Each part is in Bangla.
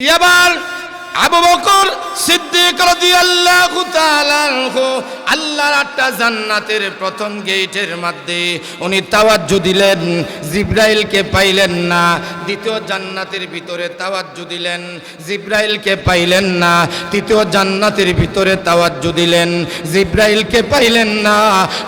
এবার আবু বকর সিদ্দিক রাদিয়াল্লাহু তাআলা আনহু আল্লাহর একটা জান্নাতের প্রথম গেটের মধ্যে উনি তাওয়াজ্জু দিলেন, জিবরাইলকে পাইলেন না। দ্বিতীয় জান্নাতের ভিতরে তাওয়াজ্জু দিলেন, জিবরাইলকে পাইলেন না। তৃতীয় জান্নাতের ভিতরে তাওয়াজ্জু দিলেন, জিবরাইলকে পাইলেন না।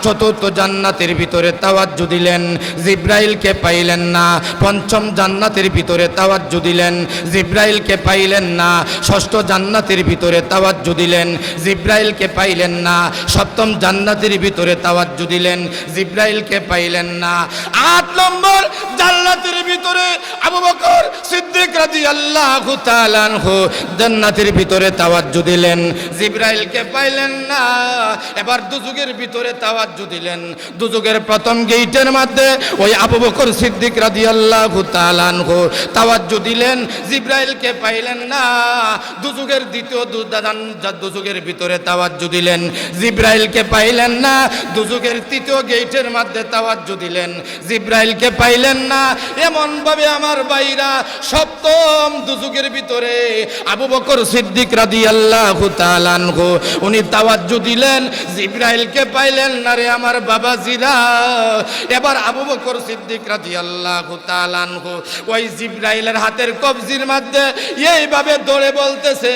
চতুর্থ জান্নাতের ভিতরে তাওয়াজ্জু দিলেন, জিবরাইলকে পাইলেন না। পঞ্চম জান্নাতের ভিতরে তাওয়াজ্জু দিলেন, জিবরাইলকে পাইলেন না। ষষ্ঠ জান্নাতের ভিতরে তাওয়াজ্জু দিলেন, জিবরাইলকে পাইলেন না। সপ্তম জান্নাতের ভিতরে তাওয়াজ্জু দিলেন, জিবরাইলকে পাইলেন না। ৮ নম্বর জান্নাতের ভিতরে আবু বকর সিদ্দিক রাদিয়াল্লাহু তাআলা আনহু জান্নাতের ভিতরে তাওয়াজ্জু দিলেন, জিবরাইলকে পাইলেন না। এবার দুজুগের ভিতরে তাওয়াজ্জু দিলেন। দুজুগের প্রথম গেটের মধ্যে ওই আবু বকর সিদ্দিক রাদিয়াল্লাহু তাআলা আনহু তাওয়াজ্জু দিলেন, জিবরাইলকে পাইলেন না। দুজুগের দ্বিতীয় দুজুগের ভিতরে তাওয়াজ্জু দিলেন, জিবরাইলকে পাইলেন না। দুজুগের তৃতীয় গেটের মধ্যে তাওয়াজ্জু দিলেন, জিবরাইলকে পাইলেন না। এমন ভাবে আমার ভাইরা সপ্তম দুজুগের ভিতরে আবু বকর সিদ্দিক রাদিয়াল্লাহু তাআলা আনহু উনি তাওয়াজ্জু দিলেন, জিবরাইলকে পাইলেন না রে আমার বাবাজিরা। এবার আবু বকর সিদ্দিক রাদিয়াল্লাহু তাআলা আনহু ওই জিবরাইলের হাতের কবজির মধ্যে এইভাবে ধরে বলতেছে,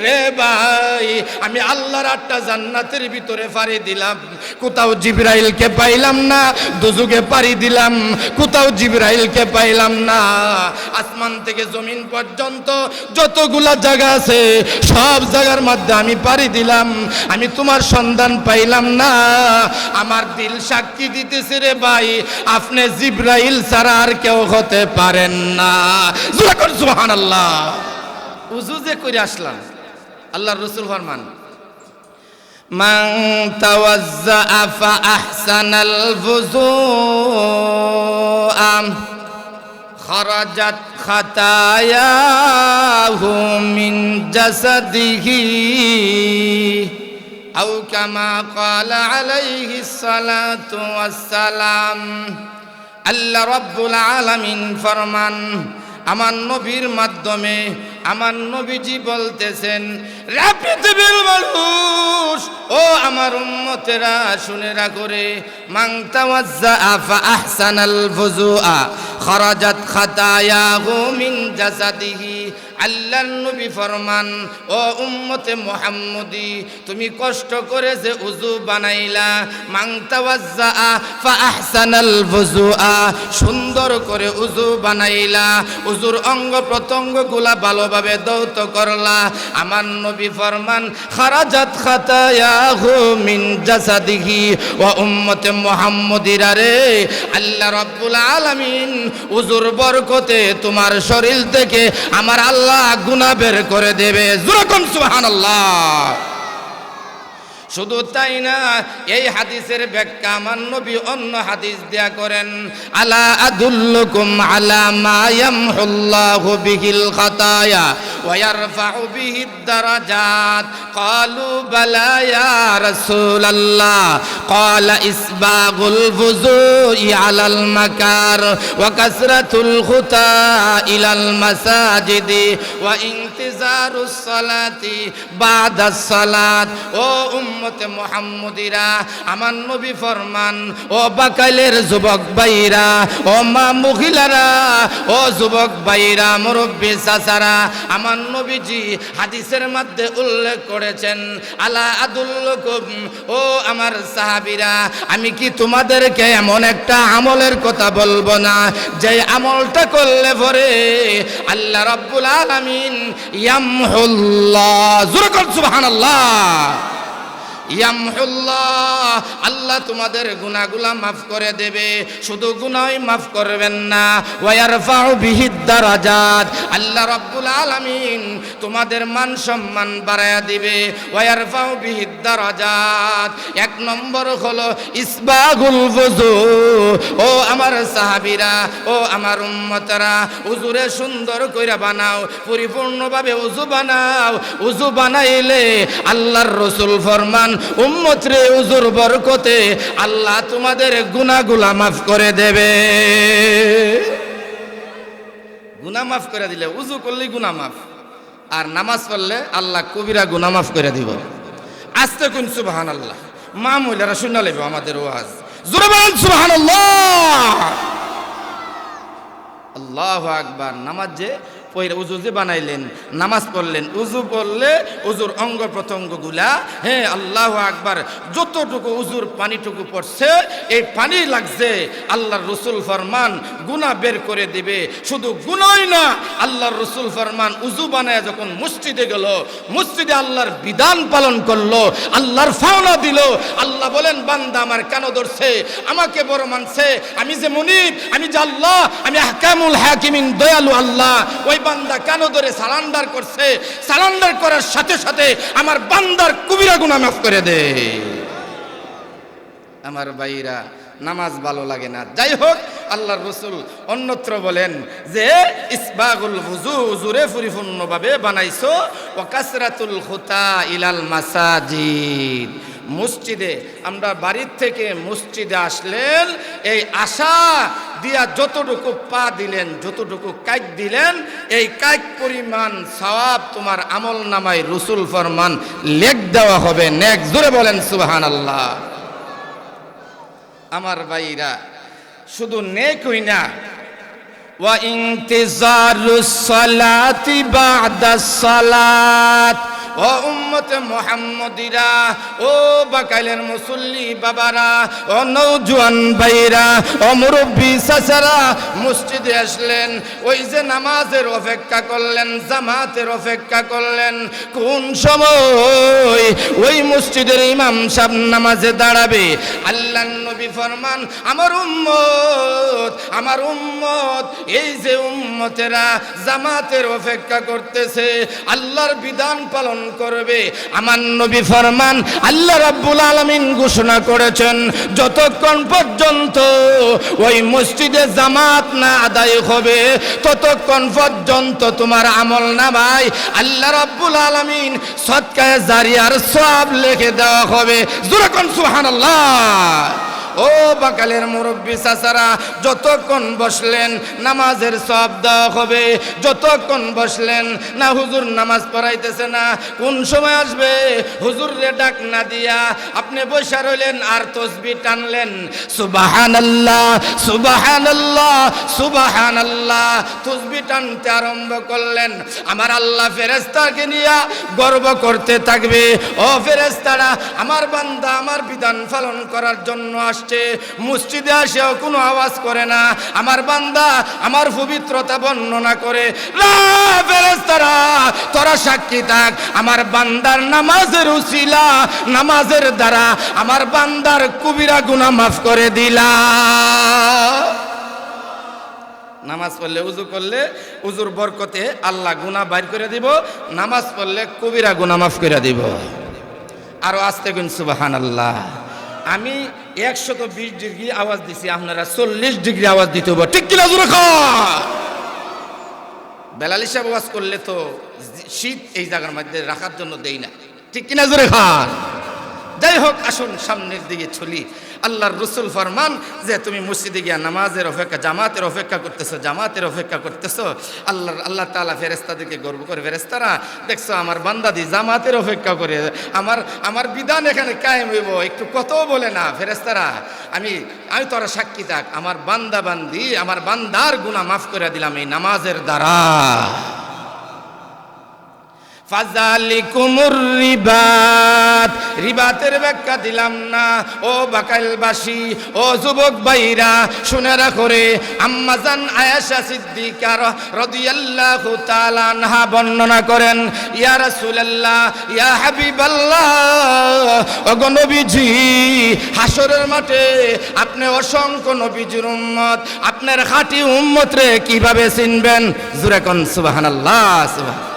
রে ভাই আমি আল্লাহর একটা জান্নাতের ভিতরে পাড়ি দিলাম, কোথাও জিবরাইলকে পাইলাম না। দুজুগে পাড়ি দিলাম, কোথাও জিবরাইলকে পাইলাম না। আসমান থেকে জমিন পর্যন্ত যতগুলা জায়গা আছে সব জায়গার মধ্যে আমি পাড়ি দিলাম, আমি তোমার সন্ধান পাইলাম না। আমার দিল সাক্ষী দিতেছে রে ভাই, আপনি জিবরাইল ছাড়া আর কেউ হতে পারেন না। সুবহানাল্লাহ। উযু যে করে আসলাম, আল্লাহর রাসূল ফরমান, মান তাওয়াজ্জা ফা আহসানাল ফুযুআ খারাজাত খাতায়াহু মিন জাসাদিহি আও কামা ক্বালা আলাইহিস সালাতু ওয়াস সালাম। আল্লাহ রাব্বুল আলামিন ফরমান, আমার নবীর মাধ্যমে আমার নবীজি বলতেছেন, রে পৃথিবীর মানুষ ও আমার উম্মতেরা শুনে রাখো রে, মান তাওয়াজ্জা ফা আহসানাল ফুযুআ খারাজাত খাতায়াহু মিন জাসাদিহি। আল্লাহর নবী ফরমান, ও উম্মতে মুহাম্মদী তুমি কষ্ট করে যে উযু বানাইলা, মান তাওয়াজ্জা ফা আহসানাল ফুযুআ সুন্দর করে উযু বানাইলা, উযুর অঙ্গ প্রত্যঙ্গগুলা ভালোভাবে দৌত করলা। আমার নবী ফরমান, খারাজাত খাতায়াহু মিন জাসাদিহি। ও উম্মতে মুহাম্মদীরা রে, আল্লাহ রাব্বুল আলামিন উযুর বরকতে তোমার শরীর থেকে আমার আল্লাহ গুনাহ বের করে দেবে। যুরকুম সুবহানাল্লাহ। শুধু তাই না, এই হাদিসের ব্যাখ্যা আমার নবী অন্য হাদিস দেয়া করেন, আলা আদুল্লুকুম আলা মা ইয়ামহুল্লাহু বিহিল খাতায়া ওয়া ইয়ারফাউ বিহিদ দারাজাত। ক্বালু বালা ইয়া রাসূলুল্লাহ। ক্বালা ইসবাগুল ফুযুই আলাল মাকার ওয়া কাসরাতুল খুতা ইলাল মাসাজিদি ওয়া ইনতিজারুস সালাতি বাদাস সালাত। ও উম্মতে মুহাম্মদীরা, আমার নবী ফরমান, ও বাকাইলের যুবক ভাইরা, ও মা মহিলারা, ও যুবক ভাইরা, মুরব্বী চাচারা, আমার নবীজি হাদিসের মধ্যে উল্লেখ করেছেন, আলা আদুল্লুকুম, ও আমার সাহাবীরা আমি কি তোমাদেরকে এমন একটা আমলের কথা বলবো না যে আমলটা করলে পরে আল্লাহ রাব্বুল আলামিন ইয়ামহুল্লাহ, যুরকুম সুবহানাল্লাহ, ইয়ামহুল্লাহ, আল্লাহ তোমাদের গুনাহগুলা মাফ করে দেবে। শুধু গুনাহই মাফ করবেন না, ওয়া ইয়ারফাউ বিহিদ দারাজাত, আল্লাহ রাব্বুল আলামিন তোমাদের মান সম্মান বাড়ায়া দিবে। ওয়া ইয়ারফাউ বিহিদ দারাজাত। এক নম্বর হলো ইসবাগুল ফুযু। ও আমার সাহাবীরা, ও আমার উম্মতরা, উযুরে সুন্দর কইরা বানাও, পরিপূর্ণভাবে উযু বানাও। উযু বানাইলে আল্লাহর রাসূল ফরমান, উম্মত রে উযুর বরকতে আল্লাহ তোমাদের গুনাহগুলা মাফ করে দেবে। গুনাহ মাফ করে দিলে, উযু করলেই গুনাহ মাফ। আর নামাজ পড়লে আল্লাহ কবিরা গুনাহ মাফ করে দিব। আস্তে কোন সুবহানাল্লাহ, মা মহিলারা শুনে নেবে আমাদের ওয়াজ, জোরে বলেন সুবহানাল্লাহ। আল্লাহু আকবার। নামাজ যে পয়রা উজু যে বানাইলেন, নামাজ পড়লেন, উজু পড়লে উজুর অঙ্গ প্রত্যঙ্গগুলা, হ্যাঁ আল্লাহু আকবার, যতটুকু উজুর পানিটুকু পড়ছে এই পানি লাগছে, আল্লাহর রসুল ফরমান গুনাহ বের করে দিবে। শুধু গুনাহই না, আল্লাহর রসুল ফরমান উজু বানায় যখন মসজিদে গেল, মসজিদে আল্লাহর বিধান পালন করলো, আল্লাহর ফাওনা দিল, আল্লাহ বলেন বান্দা আমার কেন ধরছে, আমাকে বড় মানছে, আমি যে মুনিব, আমি যে আল্লাহ, আমি আহকামুল হাকিমিন, দয়ালু আল্লাহ, ওই বান্দা কেন ধরে সালান্ডার করছে, সালান্ডার করার সাথে সাথে আমার বান্দার কবিরা গুনাহ মাফ করে দে। আমার ভাইরা, নামাজ ভালো লাগে না, যাই হোক আল্লাহর রাসূল অন্যত্র বলেন যে ইসবাগুল ওযু, উযুরে পরিপূর্ণভাবে বানাইছো, ওয়া কাসরাতুল খুতা ইলাল মাসাজিদ। মসজিদে আমরা বাড়ির থেকে মসজিদে আসলেন, এই আশা দিয়া যতটুকু পা দিলেন, যতটুকু কাইক দিলেন, এই কাইক পরিমাণ সওয়াব তোমার আমল নামায় রসুল ফরমান লেখ দেওয়া হবে, নেক। জোরে বলেন সুবহানাল্লাহ। আমার ভাইরা, শুধু নেকই না, ওয়া ইনতিজারুস সালাতি বাদাস সালাত। ও উম্মতে মুহাম্মদিরা, ও বাকাইলের মুসল্লি বাবারা, ও নওজোয়ান ভাইরা, ও মুরব্বি চাচারা, মসজিদে আসলেন, ওই যে নামাজের অপেক্ষা করলেন, জামাতের অপেক্ষা করলেন, কোন সময় ওই মসজিদের ইমাম সাহেব নামাজে দাঁড়াবে, আল্লাহর নবী ফরমান আমার উম্মত, আমার উম্মত, এই যে উম্মতেরা জামাতের অপেক্ষা করতেছে, আল্লাহর বিধান পালন করবে, আমার নবী ফরমান আল্লাহ রাব্বুল আলামিন ঘোষণা করেছেন যতক্ষণ পর্যন্ত ওই মসজিদে জামাত না আদায় হবে, ততক্ষণ পর্যন্ত তোমার আমল নামায় আল্লাহ রাব্বুল আলামিন সদকায়ে জারিয়ার সওয়াব লিখে দেওয়া হবে। জোরে কোন সুবহানাল্লাহ। ও বাকালের মুরব্বি চাচারা, যতক্ষণ বসলেন নামাজের সওয়াব দেওয়া হবে, যতক্ষণ বসলেন না হুজুর নামাজ পড়াইতেছে না, কোন সময় আসবে হুজুরে ডাক না দিয়া আপনি বসে রইলেন আর তাসবিহ টানলেন, সুবহানাল্লাহ সুবহানাল্লাহ সুবহানাল্লাহ, তাসবিহ টানতে আরম্ভ করলেন, আমার আল্লাহ ফেরেশতাকে নিয়ে গর্ব করতে থাকবে, ও ফেরেশতারা আমার বান্দা আমার বিধান পালন করার জন্য মসজিদে আসেও কোনো আওয়াজ করে না, আমার বান্দা আমার পবিত্রতা বর্ণনা করে, ফেরেশতারা তোরা সাক্ষী থাক, আমার বান্দার নামাজের উসিলা, নামাজের দ্বারা আমার বান্দার কবিরা গুনাহ মাফ করে দিলা। নামাজ পড়লে, উজু করলে, উজুর বরকতে আল্লাহ গুনাহ বাইর করে দিব, নামাজ পড়লে কবিরা গুনাহ মাফ করে দিব। আরো আস্তে গুন সুবহানাল্লাহ। আমি 120 ডিগ্রি আওয়াজ দিছি, আপনারা 40 ডিগ্রি আওয়াজ দিতে হবে, ঠিক কিনা জোরে কর। বেলাল সাহেব আওয়াজ করলে তো শীত এই জায়গার মধ্যে রাখার জন্য দেই না, ঠিক কিনা জোরে খান। যাই হোক, আসুন সামনের দিকে চলি। আল্লাহর রসুল ফরমান যে তুমি মসজিদে গিয়া নামাজের অপেক্ষা, জামাতের অপেক্ষা করতেছো, জামাতের অপেক্ষা করতেছো, আল্লাহ তাআলা ফেরেশতাদেরকে গর্ব করে, ফেরেশতারা দেখছো আমার বান্দাদি জামাতের অপেক্ষা করে, আমার বিধান এখানে কায়েম হইব, একটু কথাও বলে না ফেরেশতারা, আমি তোরা সাক্ষী থাক, আমার বান্দা বান্দি, আমার বান্দার গুনাহ মাফ করে দিলাম এই নামাজের দ্বারা। ফাযালিকুমুর রিবাত, রিবাতের ব্যাখ্যা দিলাম না, ও বাকাইলবাসী, ও যুবক ভাইরা শুনে রাখো রে। আম্মাজান আয়েশা সিদ্দিকা রাদিয়াল্লাহু তাআলা আনহা বর্ণনা করেন, ইয়া রাসূলুল্লাহ, ইয়া হাবিবাল্লাহ, ওগো নবীজি, হাসরের মাঠে আপনি অসংখ্য নবীজির উম্মত, আপনার খাঁটি উম্মত রে কিভাবে চিনবেন? জোরে কোন সুবহানাল্লাহ। সুবহান।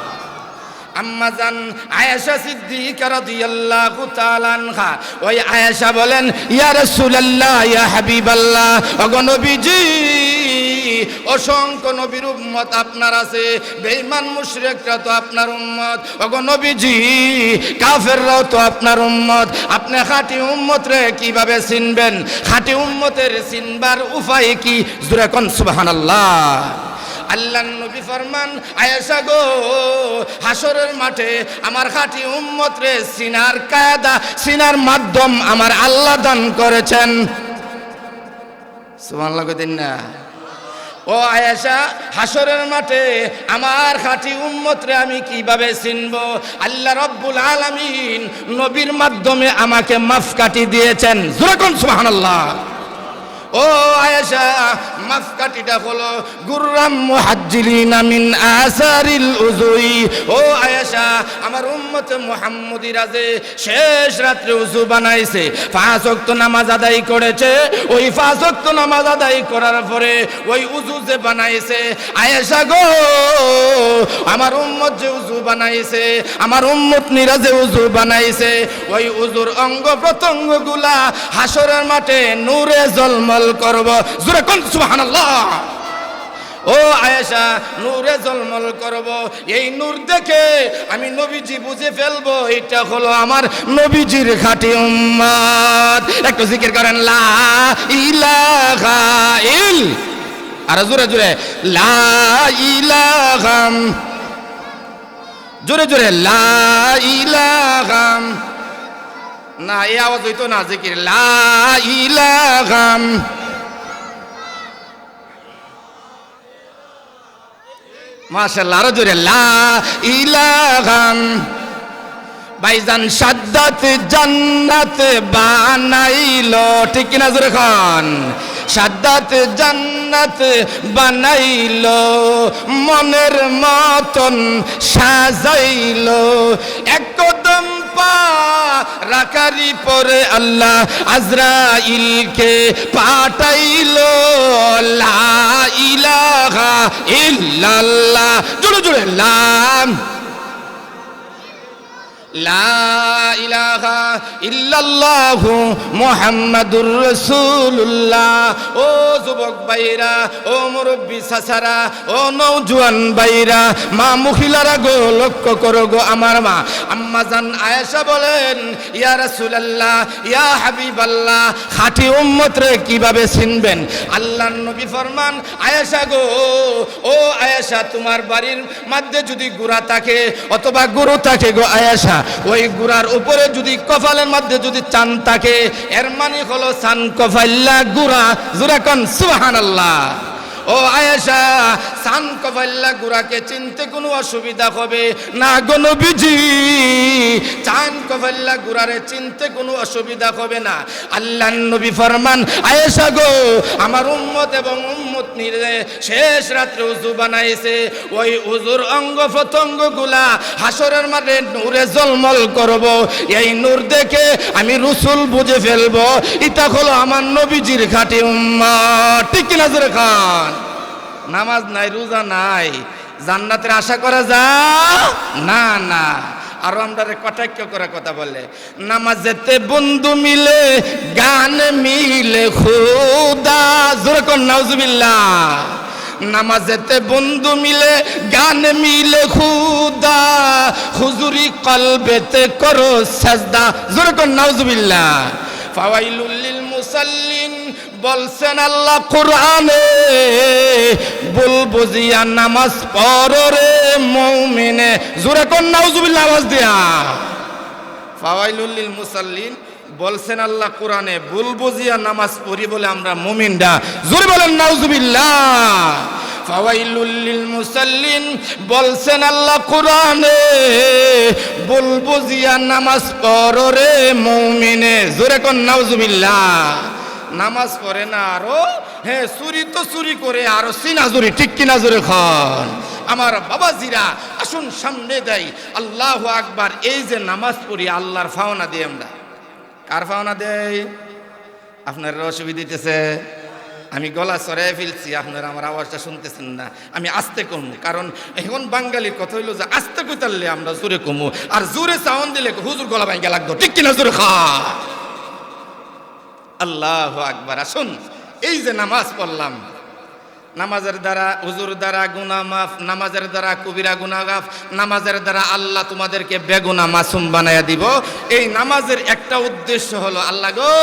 আম্মাজান আয়েশা সিদ্দিকা রাদিয়াল্লাহু তাআলা আনহা, ওই আয়েশা বলেন, ইয়া রাসূলুল্লাহ, ইয়া হাবিবাল্লাহ, ওগো নবীজি, অসংখ্য নবীর উম্মত আপনার আছে, বেঈমান মুশরিকরা তো আপনার উম্মত, ওগো নবীজি, কাফেররাও তো আপনার উম্মত, আপনি খাঁটি উম্মত রে কিভাবে চিনবেন? খাঁটি উম্মতের চিনবার উপায় কি? জোরে কোন সুবহানাল্লাহ। আল্লাহর নবী ফরমান, আয়েশা গো, হাসরের মাঠে আমার খাঁটি উম্মত রে সিনার কায়দা সিনার মাধ্যম আমার আল্লাহ দান করেছেন। সুবহানাল্লাহ কইতেন না? ও আয়েশা, হাসরের মাঠে আমার খাঁটি উম্মত রে আমি কিভাবে চিনব? আল্লাহ রাব্বুল আলামিন নবীর মাধ্যমে আমাকে মাপকাঠি দিয়েছেন। জোরে কোন সুবহানাল্লাহ। ও আয়েশা, মাপকাঠিটা হলো গুররাম মুহাজ্জিলিনা মিন আসারিল উজুই। ও আয়েশা, আমার উম্মতে মুহাম্মদীরা যে শেষ রাত্রে উযু বানাইছে, 5 ওয়াক্ত নামাজ আদায় করেছে, ওই 5 ওয়াক্ত নামাজ আদায় করার পরে ওই উযু যে বানাইছে, আয়েশা গো, আমার উম্মত যে উযু বানাইছে, আমার উম্মতনীরা যে উযু বানাইছে, ওই উযুর অঙ্গ প্রত্যঙ্গগুলা হাসরের মাঠে নূরে জলমল করব। জোরে কোন সুবহানাল্লাহ। ও আয়েশা, নূরে জলমল করব, এই নূর দেখে আমি নবীজি বুঝে ফেলবো এটা হলো আমার নবীজির খাঁটি উম্মত। একটু জিকির করেন লা ইলাহা ইল, আর জোরে জোরে লা ইলাহা, জোরে জোরে লা ইলাহা, না এই আওয়াজ হইতো না, জিকির লা ইলাহা। মাশাআল্লাহ, আরো জোরে লা ইলাহা। ভাইজান সাদ্দাত জান্নাত বানাইলো, ঠিক কিনা জোরে খান? সাদ্দাত জান্নাত বানাইলো, মনের মতন সাজাইলো, এক কদম পা রাখারি পরে আল্লাহ আজরাইলকে পাঠাইলো। লা ইলাহা ইল্লাল্লাহ, জোরে জোরে লা ইলাহা ইল্লাল্লাহু মুহাম্মাদুর রাসূলুল্লাহ। ও যুবক ভাইরা, ও মুরব্বি চাচারা, ও নওজোয়ান ভাইরা, মা মহিলারা গো, লক্ষ্য করো গো, আমার মা আম্মা জান আয়েশা বলেন, ইয়া রাসূলুল্লাহ, ইয়া হাবিবাল্লাহ, খাঁটি উম্মত রে কিভাবে চিনবেন? আল্লাহর নবী ফরমান, আয়েশা গো, ও আয়েশা, তোমার বাড়ির মধ্যে যদি গুড়া থাকে অথবা গরু থাকে গো আয়েশা, ওই গুড়ার উপরে যদি কপালের মধ্যে যদি চান থাকে, এর মানে হলো চান কপাল্লা গুড়া। জোরে কোন সুবহানাল্লাহ। ও আয়েশা, চান কপাল্লা গুড়াকে চিনতে কোনো অসুবিধা হবে না গো নবীজি, চান কপাল্লা গুড়ারে চিনতে কোনো অসুবিধা হবে না। আল্লাহর নবী ফরমান, আয়েশা গো, আমার উম্মত এবং উম্মতনীরে শেষ রাত্রে উযু বানাইছে, ওই উযুর অঙ্গ প্রত্যঙ্গগুলা হাসরের মাঠে নূরে জলমল করব, এই নূর দেখে আমি রাসূল বুঝে ফেলবো এটা হলো আমার নবীজির খাঁটি উম্মত। ঠিক কিনা জোরে খান? নামাজ নাই, রোজা নাই, জান্নাতের আশা করা যায় না? না। আরো আমরা কটাক্ষ করে কথা বলে, নামাজেতে বন্ধু মিলে গান মিলে খুদা। জোরে কোন নাউজুবিল্লাহ। নামাজেতে বন্ধু মিলে গান মিলে খুদা, হুজুরি কলবেতে করো সাজদা। জোরে কোন নাউজুবিল্লাহ। ফাওয়াইলুল লিল মুসাল্লিন বলছেন আল্লাহ কোরআনে, বল বুঝিয়া নামাজ পড়ো রে মুমিনে। জোরে কোন নাউজুবিল্লাহ আওয়াজ দিয়া। ফাওয়াইলুল লিল মুসাল্লিন বলছেন আল্লাহ কোরআনে, ভুল বুঝিয়া নামাজ পড়ি বলে আমরা মুমিনরা। জোরে বলেন নাউজুবিল্লাহ। ফাওয়াইলুল লিল মুসাল্লিন বলছেন আল্লাহ কোরআনে, ভুল বুঝিয়া নামাজ পড়ো রে মুমিনে। জোরে কোন নাউজুবিল্লাহ। নামাজ পড়ে না আরো, হ্যাঁ চুরি তো চুরি করে আরো সিনাজুরি। ঠিক কিনা জোরে খান? আমার বাবাজিরা আসুন সামনে দেয়, আল্লাহু আকবার। এই যে নামাজ পড়ি আল্লাহর ফাওনা দিই আমরা। কার ফাওনা দেয়? আপনার অসুবিধা দিতেছে, আমি গলা সরাই ফেলছি, আপনারা আমার আওয়াজটা শুনতেছেন না। আমি আস্তে কমু, কারণ এখন বাঙালির কথা হইলো যে আস্তে কইতালে আমরা জোরে কমু, আর জোরে সাউন্ড দিলে হুজুর গলা ভাঙ্গা লাগতো। ঠিক কিনা জোরে খা? আল্লাহু আকবার। আসুন, এই যে নামাজ পড়লাম, নামাজের দ্বারা হুজুর দ্বারা গুনাহ মাফ, নামাজের দ্বারা কবিরা গুনাহ মাফ, নামাজের দ্বারা আল্লাহ তোমাদেরকে বেগুনা মাসুম বানায়া দিব। এই নামাজের একটা উদ্দেশ্য হলো, আল্লাহ গো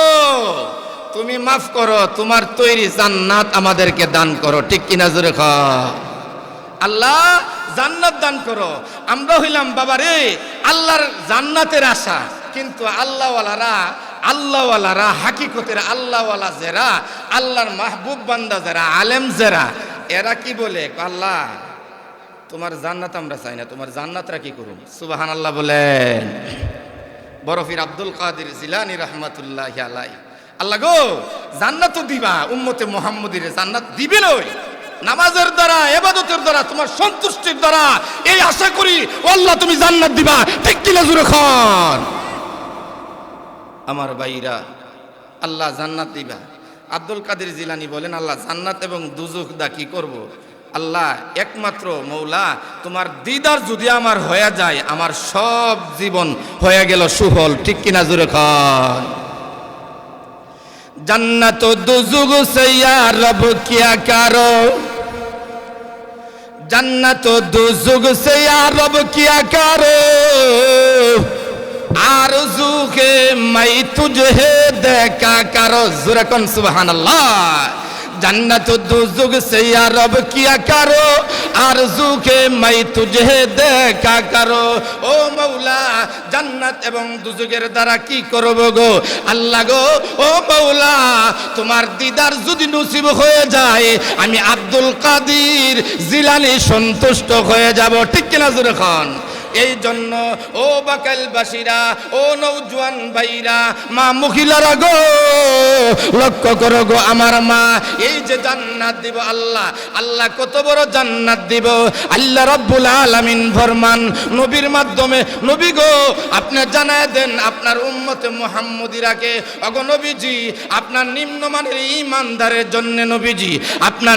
তুমি মাফ করো, তোমার তৈরি জান্নাত আমাদেরকে দান করো। ঠিক কিনা জোরে খা? আল্লাহ জান্নাত দান করো। আমরা হইলাম বাবা রে আল্লাহর জান্নাতের আশা, কিন্তু আল্লাহওয়ালারা হাকিকতের আল্লাহওয়ালা যারা, আল্লাহর মাহবুব বান্দা যারা, আলেম যারা, এরা কি বলে, আল্লাহ তোমার জান্নাত আমরা চাই না, তোমার জান্নাতরা কি করুন। সুবহানাল্লাহ বলেন। বরফির আব্দুল কাদের জিলানী রাহমাতুল্লাহি আলাইহি, আল্লাহ গো জান্নাত দিবা, উম্মতে মুহাম্মদীর জান্নাত দিবে নই, নামাজের দ্বারা ইবাদতের দ্বারা তোমার সন্তুষ্টির দ্বারা এই আশা করি ও আল্লাহ তুমি জান্নাত দিবা। ঠিক কিনা জোরে খান আমার ভাইরা, আল্লাহ জান্নাত দিবা। আব্দুল কাদের জিলানী বলেন আল্লাহ জান্নাত এবং দুজুখ দা কি করব, আল্লাহ একমাত্র মৌলা তোমার দিদার যদি আমার হয়ে যায় আমার সব জীবন হয়ে গেল সুফল। ঠিক কিনা জোরে খান। জান্নাত দুজুখ সে ইয়া রব কিয়া কারো, জান্নাত দুজুখ সে ইয়া রব কিয়া কারো, आरज़ू के मैं तुझे देखा करो। ज़रा कौन सुबहानल्लाह। जन्नत दुज़ुग से या रब किया करो, आरज़ू के मैं तुझे देखा करो। ओ मौला জান্নাত এবং দুজুগের দ্বারা কি করব গো আল্লাহ গো, ও মৌলা তোমার দিদার যদি নসিব হয়ে যায় আমি আব্দুল কাদের জিলানী সন্তুষ্ট হয়ে যাব। ঠিক কিনা জোরে খান। এই জন্য ও বাকালবাসীরা, ও নওজোয়ান ভাইরা, মা মহিলারা গো লক্ষ্য করো গো আমার মা, এই যে জান্নাত দিব আল্লাহ, আল্লাহ কত বড় জান্নাত দিব। আল্লাহ রাব্বুল আলামিন ফরমান নবীর মাধ্যমে, নবী গো আপনি জানায় দেন আপনার উম্মতে মুহাম্মদীরাকে, ওগো নবীজি আপনার নিম্নমানের ঈমানদারের জন্য, নবীজি আপনার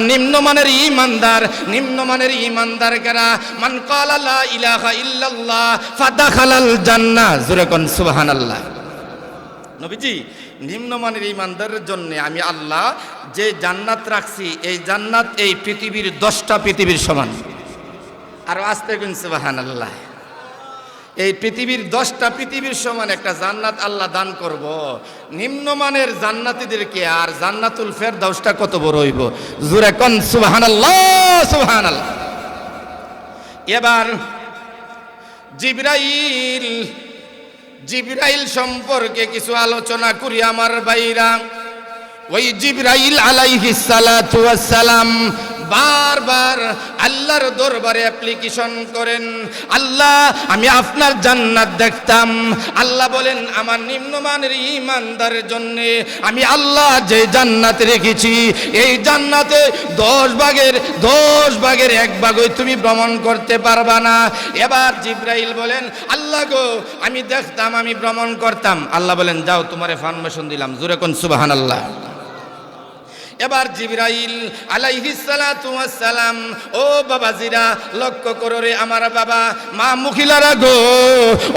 নিম্নমানের ঈমানদার কারা, মান ক্বালা লা ইলাহা ইল্লাল্লাহ ফাদাখালাল জান্নাহ। জোরে কোন সুবহানাল্লাহ। নবীজি নিম্নমানের ঈমানদারের জন্য আমি আল্লাহ যে জান্নাত রাখছি, এই জান্নাত এই পৃথিবীর 10টা পৃথিবীর সমান। আর আস্তে কোন সুবহানাল্লাহ। এই পৃথিবীর 10টা পৃথিবীর সমান একটা জান্নাত আল্লাহ দান করব নিম্নমানের জান্নাতীদেরকে। আর জান্নাতুল ফেরদাউসটা কত বড় হইব, জোরে কোন সুবহানাল্লাহ সুবহানাল্লাহ। এবার জিবরাইল সম্পর্কে কিছু আলোচনা করি আমার ভাইরা। ওই জিবরাইল আলাইহিস সালাতু ওয়াস সালাম বারবার আল্লাহর দরবারে অ্যাপ্লিকেশন করেন, আল্লাহ আমি আপনার জান্নাত দেখতাম। আল্লাহ বলেন আমার নিম্নমানের ঈমানদারের জন্য আমি আল্লাহ যে জান্নাত রেখেছি, এই জান্নাতে 10 ভাগের 1 ভাগই তুমি ভ্রমণ করতে পারবা না। এবার জিবরাইল বলেন আল্লাহ গো আমি দেখতাম, আমি ভ্রমণ করতাম। আল্লাহ বলেন যাও তোমারে ফার্মেশন দিলাম। জোরে কোন সুবহানাল্লাহ। এবার জিবরাইল আলাইহিস সালাতু ওয়াস সালাম, ও বাবাজিরা লক্ষ্য করো রে আমার বাবা, মা মহিলারা গো,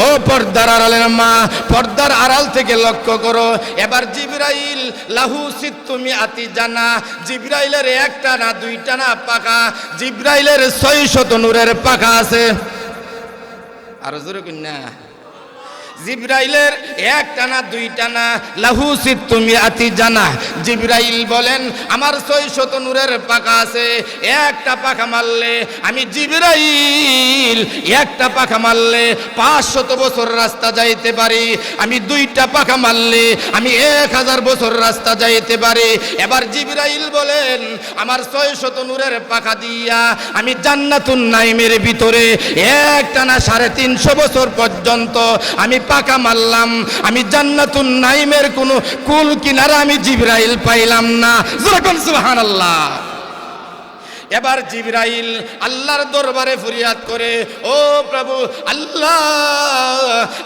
ও পর্দার আড়ালের মা, পর্দার আড়াল থেকে লক্ষ্য করো। এবার জিবরাইল লাহু সিত্তুমিআতি জানা, জিবরাইলের 1টা না 2টা না পাখা, জিবরাইলের 600 নূরের পাখা আছে। আর জোরে কইনা, জিবরাইলের 1টা না 2টা না, লাহু সিত্তুমিআতি জানা। জিবরাইল বলেন আমার 600 নূরের পাখা আছে, একটা পাখা মারলে আমি জিবরাইল, একটা পাখা মারলে 500 বছর রাস্তা যাইতে পারি, আমি 2টা পাখা মারলে আমি 1000 বছর রাস্তা যাইতে পারি। এবার জিবরাইল বলেন আমার 600 নূরের পাখা দিয়া আমি জান্নাতুন নাইমের ভিতরে একটা না 350 বছর পর্যন্ত আমি পাকা মারলাম, আমি জান্নাতুন নাইমের কোন কুল কিনারা আমি জিবরাইল পাইলাম না। যখন সুবহানাল্লাহ। এবার জিবরাইল আল্লাহর দরবারে ফরিয়াদ করে, ও প্রভু আল্লাহ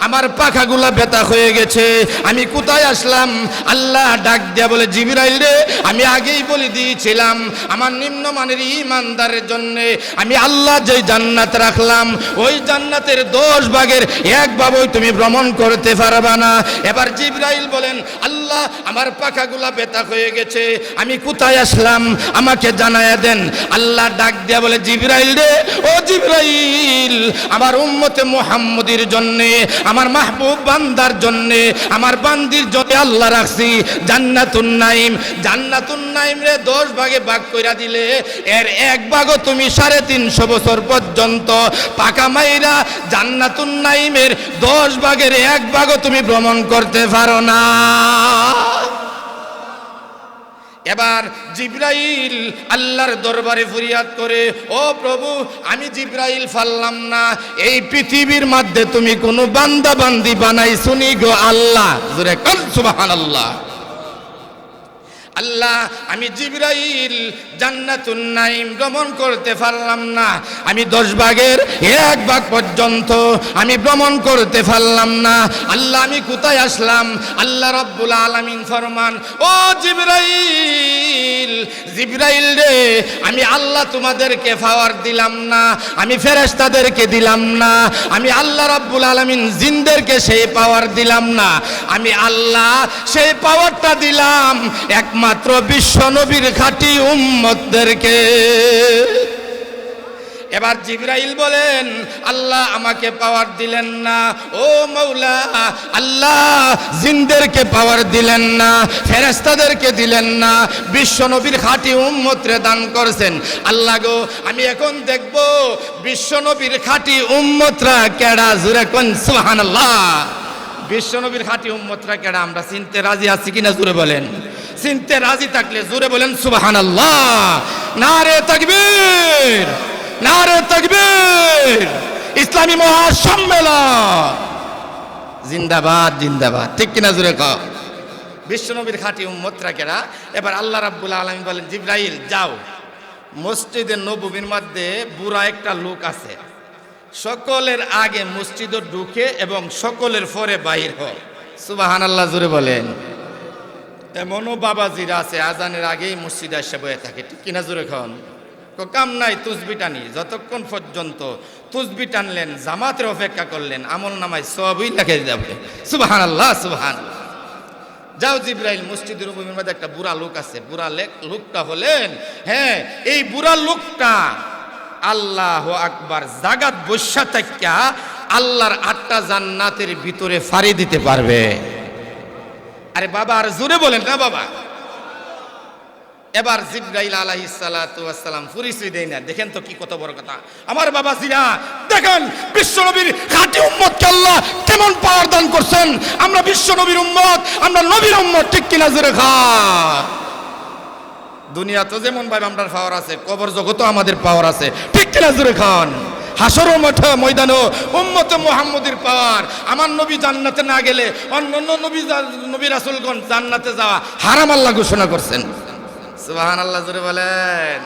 আমার পাখাগুলা ব্যথা হয়ে গেছে, আমি কোথায় আসলাম? আল্লাহ ডাক দিয়া বলে জিবরাইল রে আমি আগেই বলে দিয়েছিলাম আমার নিম্নমানের ঈমানদারের জন্য আমি আল্লাহ যে জান্নাত রাখলাম ওই জান্নাতের 10 ভাগের 1 ভাগই তুমি ভ্রমণ করতে পারবা না। এবার জিবরাইল বলেন আল্লাহ আমার পাখাগুলা ব্যথা হয়ে গেছে, আমি কোথায় আসলাম আমাকে জানায়া দেন। আল্লাহ ডাক দিয়া বলে জিবরাইল রে, ও জিবরাইল, আমার উম্মতে মুহাম্মদের জন্য, আমার মাহবুব বান্দার জন্য, আমার বান্দির জন্য আল্লাহ রাখছি জান্নাতুন নাইম। জান্নাতুন নাইম রে 10 ভাগে ভাগ কইরা দিলে এর এক ভাগও তুমি 350 বছর পর্যন্ত পাকা মাইরা জান্নাতুন নাইমের 10 ভাগের এক ভাগও তুমি ভ্রমণ করতে পারো না। এবার জিবরাইল আল্লাহর দরবারে ফরিয়াদ করে, ও প্রভু, আমি জিবরাইল পারলাম না, এই পৃথিবীর মধ্যে তুমি কোন বান্দা বান্দি বানাইছুনি গো আল্লাহ। জোরে কান সুবহানাল্লাহ। আল্লাহ, আমি জিবরাইল জান্নাতুন নাইম ভ্রমণ করতে পারলাম না, আমি 10 ভাগের 1 ভাগ পর্যন্ত আমি ভ্রমণ করতে পারলাম না। আল্লাহ, আমি কোথায় আসলাম? আল্লাহ রাব্বুল আলামিন ফরমান, ও জিবরাইল, জিবরাইল রে, আমি আল্লাহ তোমাদেরকে পাওয়ার দিলাম না, আমি ফেরেশতাদেরকে দিলাম না, আমি আল্লাহ রাব্বুল আলামিন জিনদেরকে সেই পাওয়ার দিলাম না, আমি আল্লাহ সেই পাওয়ারটা দিলাম একমাত্র বিশ্ব নবীর খাঁটি উম্মতদেরকে। এবার জিবরাইল বলেন, আল্লাহ আমাকে পাওয়ার দিলেন না, ও মাওলা, আল্লাহ জিনদেরকে পাওয়ার দিলেন না, ফেরেশতাদেরকে দিলেন না, বিশ্ব নবীর খাঁটি উম্মতরে দান করছেন। আল্লাহ গো, আমি এখন দেখব বিশ্ব নবীর খাঁটি উম্মতরা কেডা। জোরে কোন সুবহানাল্লাহ। বিশ্ব নবীর খাঁটি উম্মতরা কেডা আমরা চিনতে রাজি আছি কিনা জোরে বলেন। চিনতে রাজি থাকলে জোরে বলেন সুবহানাল্লাহ। নারে তাকবীর, নারে তাকবীর। ইসলামী মহাসম্মেলন জিন্দাবাদ, জিন্দাবাদ। ঠিক কিনা জোরে কও। বিশ্বনবীর খাঁটি উম্মতরা কেরা। এবার আল্লাহ রাব্বুল আলামিন বলেন, জিবরাইল যাও, মসজিদে নববীর মধ্যে বুড়া একটা লোক আছে, সকলের আগে মসজিদে ঢুকে এবং সকলের পরে বাইর হয়। সুবহানাল্লাহ জোরে বলেন। এমনও বাবাজিরা আছে আজানের আগেই মসজিদে এসে বয়ে থাকে। ঠিক কিনা জোরে খান। কাম নাই তুসবি টানি, যতক্ষণ পর্যন্ত তুসবি টানলেন, জামাতের অপেক্ষা করলেন, আমল নামায় সবই লেখে যাবে। সুবহানাল্লাহ, সুবহানাল্লাহ। যাও জিবরাইল, মসজিদের নববীর মধ্যে একটা বুড়া লোক আছে, বুড়া লোকটা হলেন, হ্যাঁ, এই বুড়া লোকটা আল্লাহু আকবার জাগাত বসা থাকা আল্লাহর 8টা জান্নাতের ভিতরে ফাড়ি দিতে পারবে। আরে বাবা, আর জোরে বলেন না বাবা। এবার জিবরাইল আলাইহিস সালাতু ওয়াস সালাম পরিচয় দেয় না। দেখেন তো কি কত বড় কথা আমার বাবা জিরা। দেখেন বিশ্বনবীর খাঁটি উম্মতকে আল্লাহ কেমন পাওয়ার দান করছেন। আমরা বিশ্বনবীর উম্মত, আমরা নবীর উম্মত। ঠিক কিনা জোরে খান। দুনিয়া তো যেমন ভাই আমরা পাওয়ার আছে, কবর জগতও আমাদের পাওয়ার আছে। ঠিক কিনা জোরে খান। হাসরের মাঠে ময়দানে উম্মতে মুহাম্মদের পাওয়ার। আমার নবী জান্নাতে না গেলে অন্যান্য নবী রাসূলগণ জান্নাতে যাওয়া হারাম আল্লাহ ঘোষণা করছেন। সুবহানাল্লাহ জোরে বলেন।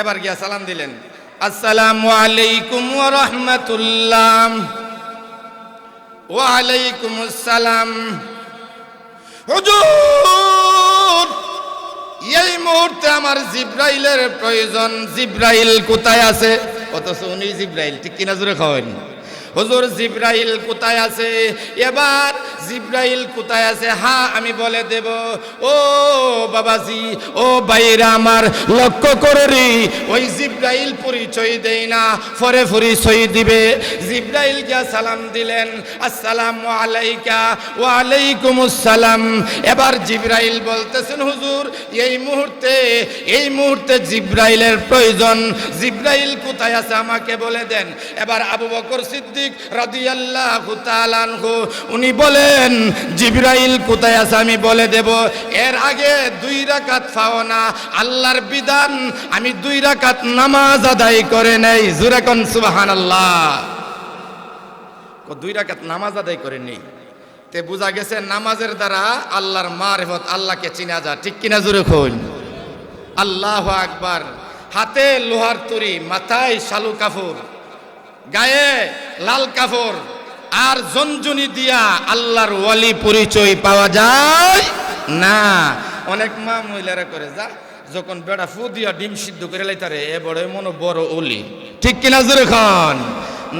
এবার গিয়া সালাম দিলেন, আসসালামু আলাইকুম ওয়া রাহমাতুল্লাহ। ওয়া আলাইকুমুস সালাম। হুজুর, এই মুহূর্তে আমার জিবরাইলের প্রয়োজন। জিবরাইল কোথায় আছে? অথচ উনি জিবরাইল। ঠিক কিনা জোরে খাওয়েন। হুজুর, জিবরাইল কোথায় আছে? এবার জিবরাইল কোথায় আছে? হ্যাঁ, আমি বলে দেব। ও বাবাজি, ও ভাইরা আমার, লক্ষ্য করে রে, ওই জিবরাইল পরিচয় দেয় না, পরে পরিচয় দিবে। জিবরাইল গিয়া সালাম দিলেন, আসসালামু আলাইকা। ওয়া আলাইকুমুস সালাম। এবার জিবরাইল বলতেছেন, হুজুর, এই মুহূর্তে জিবরাইলের প্রয়োজন। জিবরাইল কোথায় আছে আমাকে বলে দেন। এবার আবু বকর সিদ্দিক রাদিয়াল্লাহু তাআলা আনহু উনি বলেন, জিবরাইল কোথায় আছে আমি বলে দেব। এর আগে 2 রাকাত পাও না, আল্লাহর বিধান আমি 2 রাকাত নামাজ আদায় করে নেই। জোরে কোন সুবহানাল্লাহ। 2 রাকাত নামাজ আদায় করে নেই। তে বোঝা গেছে নামাজের দ্বারা আল্লাহর মারিফত, আল্লাহকে চিনা যায়। ঠিক কিনা জোরে কইন। আল্লাহু আকবার। হাতে লোহার তরি, মাথায় শালু কাফর, গায়ে লাল কাফর, আর জঞ্জুনি দিয়া আল্লাহর ওয়ালি পরিচয় পাওয়া যায় না। অনেক মা মহিলারা করে যা, যখন বেড়া ফু দিয়া ডিম সিদ্ধ করে লাইতারে, এ বড় মনে বড় ওলি। ঠিক কিনা জোরে খান।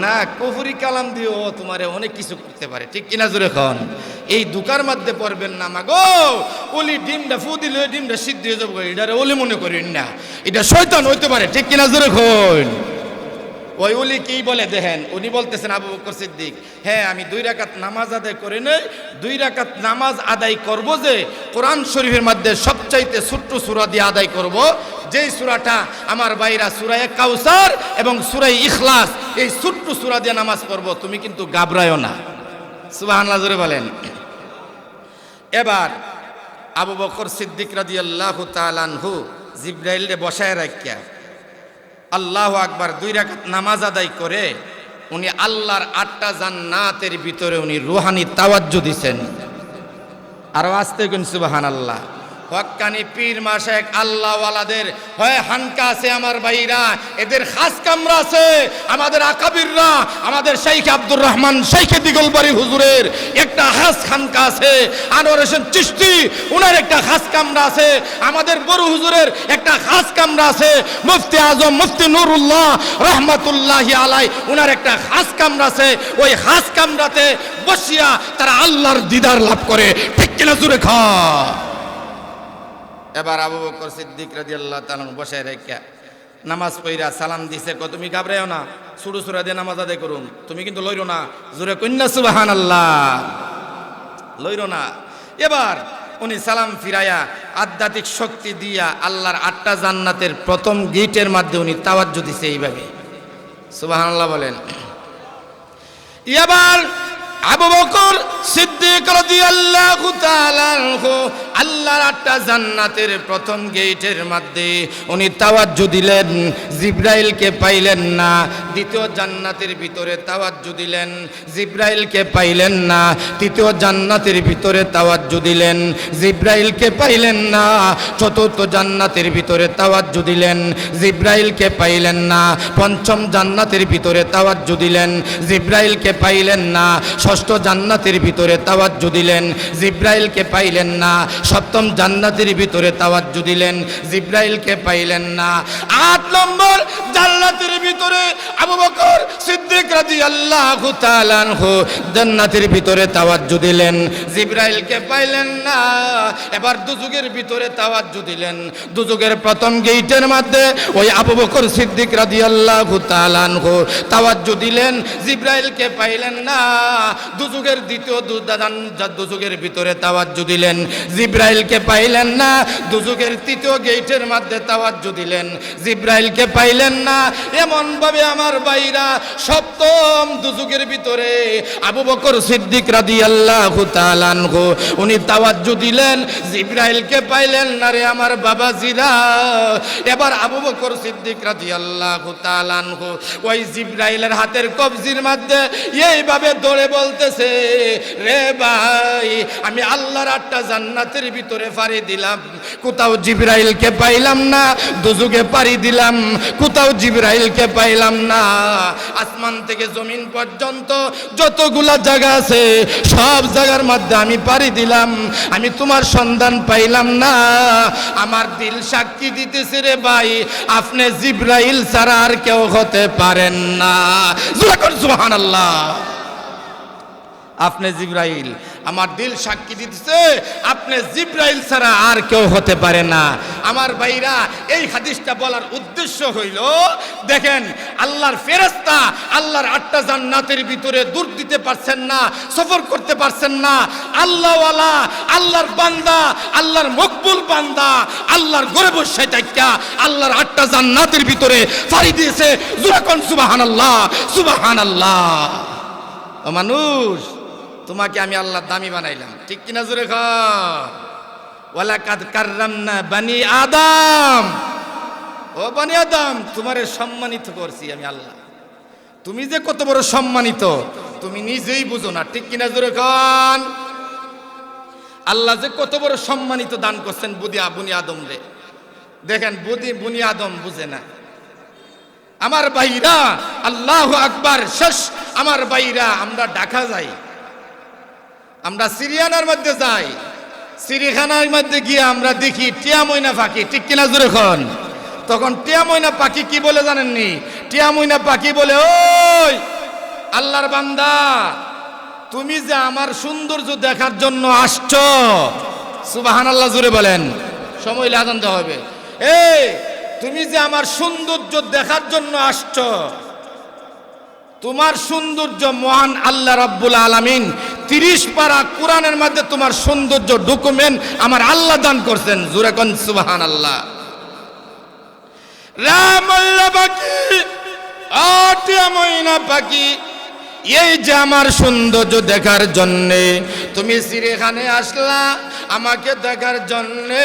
না, কুফরি কালাম দিও তোমারে অনেক কিছু করতে পারে। ঠিক কিনা জোরে খান। এই দুকার মধ্যে পড়বেন না মাগো। ওলি ডিমটা ফু দিলে ওই ডিমটা সিদ্ধ হয়ে যাবো, এটারে ওলি মনে করেন না, এটা শয়তান হইতে পারে, ঠিক কিনা জোরে কইন। ওই উলি কি বলে দেখেন, উনি বলতেছেন আবু বকর সিদ্দিক, হ্যাঁ আমি 2 রাকাত নামাজ আদায় করে নেই, 2 রাকাত নামাজ আদায় করব যে কোরআন শরীফের মধ্যে সবচাইতে ছোট্ট সূরা দিয়ে আদায় করব, যেই সূরাটা আমার ভাইরা সূরা কাউসার এবং সূরা ইখলাস, এই ছোট্ট সূরা দিয়ে নামাজ পড়ব, তুমি কিন্তু ঘাবড়ায়ও না। সুবহানাল্লাহ জোরে বলেন। এবার আবু বকর সিদ্দিক রাদিয়াল্লাহু তাআলা আনহু জিবরাইলকে বসায় রাখিয়া আল্লাহু আকবার 2 রাকাত নামাজ আদায় করে উনি আল্লাহর 8টা জান্নাতের ভিতরে উনি রুহানি তাওয়াজ্জু দিছেন। আরো আস্তে কোন সুবহানাল্লাহ। হক্কানি পীর মাশায়েখ আল্লাহওয়ালাদের হয় হানকা আছে আমার ভাইরা, এদের খাস কামরা আছে। আমাদের আকাবিররা, আমাদের শেখ আব্দুর রহমান শেখ দিগলবাড়ি হুজুরের একটা খাস খানকা আছে, আনোয়ার হোসেন চিশতি উনার একটা খাস কামরা আছে, আমাদের বড় হুজুরের একটা খাস কামরা আছে, মুফতি আজম মুফতি নুরুল্লাহ রহমাতুল্লাহি আলাই উনার একটা খাস কামরা আছে। ওই খাস কামরাতে বসিয়া তারা আল্লাহর দিদার লাভ করে, ঠিক কিনা জোরে খা। এবার আবু বকর সিদ্দিক রাদিয়াল্লাহু তাআলা বসায় রেখে নামাজ পড়া সালাম দিছে, কত তুমি ঘাবড়াও না, ছোট সূরা দিয়ে নামাজ আদায় করুন, তুমি কিন্তু লইরো না, জোরে কন্যা সুবহানাল্লাহ, লইরো না। এবার উনি সালাম ফিরাইয়া আধ্যাত্মিক শক্তি দিয়া আল্লাহর 8টা জান্নাতের প্রথম গেটের মধ্যে উনি তাওয়াজ্জু দিছে এইভাবে, সুবহানাল্লাহ বলেন। এবার আবু বকর সিদ্দিক রাদিয়াল্লাহু তাআলা আনহু আল্লাহর 8টা জান্নাতের প্রথম গেটের মধ্যে উনি তাওয়াজ্জু দিলেন, জিবরাইলকে পাইলেন না। দ্বিতীয় জান্নাতের ভিতরে তাওয়াজ্জু দিলেন, জিবরাইলকে পাইলেন না। তৃতীয় জান্নাতের ভিতরে তাওয়াজ্জু দিলেন, জিবরাইলকে পাইলেন না। চতুর্থ জান্নাতের ভিতরে তাওয়াজ্জু দিলেন, জিবরাইলকে পাইলেন না। পঞ্চম জান্নাতের ভিতরে তাওয়াজ্জু দিলেন, জিবরাইলকে পাইলেন না। ষষ্ঠ জান্নাতের ভিতরে তাওয়াজ্জু দিলেন, জিবরাইলকে পাইলেন না। সপ্তম জান্নাতের ভিতরে তাওয়াজ্জু দিলেন, জিবরাইলকে পাইলেন না। 8 নম্বর জান্নাতের ভিতরে আবু বকর সিদ্দিক রাদিয়াল্লাহু তাআলা আনহু জান্নাতের ভিতরে তাওয়াজ্জু দিলেন, জিবরাইলকে পাইলেন না। এবার দুজুগের ভিতরে তাওয়াজ্জু দিলেন। দুজুগের প্রথম গেটের মধ্যে ওই আবু বকর সিদ্দিক রাদিয়াল্লাহু তাআলা আনহু তাওয়াজ্জু দিলেন, জিবরাইলকে পাইলেন না। দুজুগের দ্বিতীয় দুজুগের ভিতরে তাওয়াজ্জু দিলেন, জিবরাইলকে পাইলেন না। দুজুগের তৃতীয় গেটের মধ্যে তাওয়াজ্জু দিলেন, জিবরাইলকে পাইলেন না। এমন ভাবে আমার ভাইরা সপ্তম দুজুগের ভিতরে আবু বকর সিদ্দিক রাদিয়াল্লাহু তাআলা আনহু উনি তাওয়াজ্জু দিলেন, জিবরাইলকে পাইলেন না রে আমার বাবাজিরা। এবার আবু বকর সিদ্দিক রাদিয়াল্লাহু তাআলা আনহু ওই জিবরাইলের হাতের কবজির মধ্যে এইভাবে ধরে বলতেছে, রে ভাই আমি আল্লাহর 8টা জান্নাতের ভিতরে পাড়ি দিলাম, কোথাও জিবরাইলকে পাইলাম না। দুজুগে পাড়ি দিলাম, কোথাও জিবরাইলকে পাইলাম না। আসমান থেকে জমিন পর্যন্ত যতগুলা জায়গা আছে সব জায়গার মধ্যে আমি পাড়ি দিলাম, আমি তোমার সন্ধান পাইলাম না। আমার দিল সাক্ষী দিতেছে রে ভাই, আপনি জিবরাইল ছাড়া আর কেউ হতে পারেন না। সুবহানাল্লাহ। আপনি জিবরাইল, আমার দিল সাক্ষী দিতেছে আপনি জিবরাইল ছাড়া আর কেউ হতে পারে না। আমার ভাইরা এই হাদিসটা বলার উদ্দেশ্য হইল, দেখেন আল্লাহর ফেরেশতা আল্লাহর 8টা জান্নাতের ভিতরে দূর দিতে পারছেন না, সফর করতে পারছেন না। আল্লাহওয়ালা, আল্লাহর বান্দা, আল্লাহর মকবুল বান্দা আল্লাহর ঘরে বসে থাকা আল্লাহর 8টা জান্নাতের ভিতরে পাড়ি দিয়েছে। যখন সুবহানাল্লাহ সুবহানাল্লাহ। ও মানুষ, তোমাকে আমি আল্লাহ দামি বানাইলাম, ঠিক কিনা জোরে খা। ওয়ালাকাদ কাররামনা বানি আদম, ও বানি আদম তোমারে সম্মানিত করছি আমি আল্লাহ। তুমি যে কত বড় সম্মানিত তুমি নিজেই বুঝো না, ঠিক কিনা জোরে খান। আল্লাহ যে কত বড় সম্মানিত দান করছেন বুনি আদম রে। দেখেন বুনি আদম বুঝে না। আমার ভাইরা আল্লাহু আকবার শেষ। আমার ভাইরা আমরা ঢাকা যাই, আমরা সিরিয়ানার মধ্যে যাই, সিরিখানার মধ্যে গিয়ে আমরা দেখি টিয়া ময়না পাখি, ঠিক কিনা জোরে খন। তখন টিয়া ময়না পাখি কি বলে জানেননি? টিয়া ময়না পাখি বলে, ওই আল্লাহর বান্দা তুমি যে আমার সৌন্দর্য দেখার জন্য আসছো, সুবহানাল্লাহ জোরে বলেন, সময় আজান দেওয়া হবে। এই তুমি যে আমার সৌন্দর্য দেখার জন্য আসছো, তোমার সৌন্দর্য মহান আল্লাহ রাব্বুল আলামিন 30 পারা কোরআনের মধ্যে তোমার সৌন্দর্য ডকুমেন্ট আমার আল্লাহ দান করছেন। জোরে কোন সুবহানাল্লাহ। রামল্লা পাখি, আটিয়া ময়না পাখি, এই যে আমার সৌন্দর্য দেখার জন্যে তুমি চিড়িয়াখানে আসলা আমাকে দেখার জন্যে।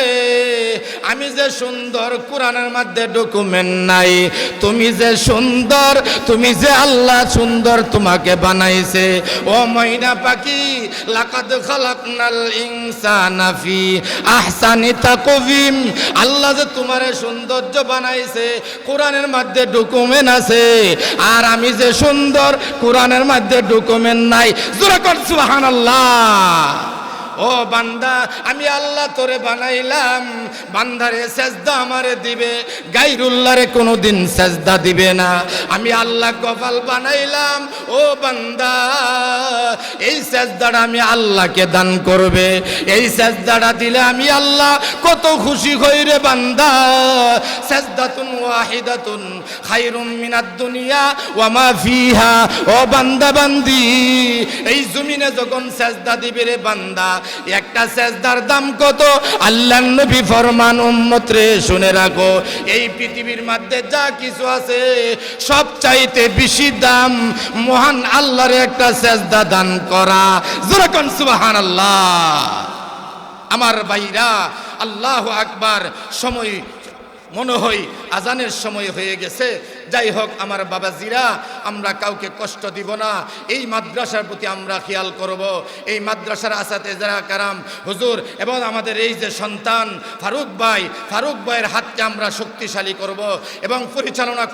আমি যে সুন্দর, কোরআনের মধ্যে ডকুমেন্ট নাই, তুমি যে সুন্দর, তুমি যে আল্লাহ সুন্দর তোমাকে বানাইছে। ও ময়না পাখি, লাকাদ খালাকনাল ইনসানা ফি আহসানি তাকওয়িম, আল্লাহ যে তোমার সৌন্দর্য বানাইছে, কোরআনের মধ্যে ডকুমেন্ট আছে। আর আমি যে সুন্দর, কোরআনের মধ্যে ডকুমেন্ট নাই। জোরে কর সুবহানাল্লাহ। ও বান্দা, আমি আল্লাহ তোরে বানাইলাম, বান্দারে সেজদা আমারে দিবে, গায়রুল্লাহরে কোনোদিন সেজদা দিবে না। আমি আল্লাহ কপাল বানাইলাম, ও বান্দা এই সেজদাটা আমি আল্লাহকে দান করবে। এই সেজদাটা দিলে আমি আল্লাহ কত খুশি হই রে বান্দা। সেজদাতুন ওয়াহিদাতুন খায়রুম মিনাদ দুনিয়া ওয়া মা ফিহা। ও বান্দা বান্দি, এই জমিনে যখন সেজদা দিবে রে বান্দা, একটা সেজদার দাম কত? আল্লাহর নবী ফরমান, উম্মত রে শুনে রাখো, এই পৃথিবীর মধ্যে যা কিছু আছে সব চাইতে বেশি দাম মহান আল্লাহর একটা সেজদা দান করা। জোরে কোন সুবহানাল্লাহ। আমার ভাইরা, আল্লাহু আকবার। সময় মনে হয় আজানের সময় হয়ে গেছে। যাই হোক আমার বাবাজিরা, আমরা কাউকে কষ্ট দিব না। এই মাদ্রাসার প্রতি আমরা খেয়াল করব। এই মাদ্রাসার আসাতেজারা কারাম হুজুর এবং আমাদের এই যে সন্তান ফারুক ভাইয়ের হাতকে আমরা শক্তিশালী করব এবং পরিচালনা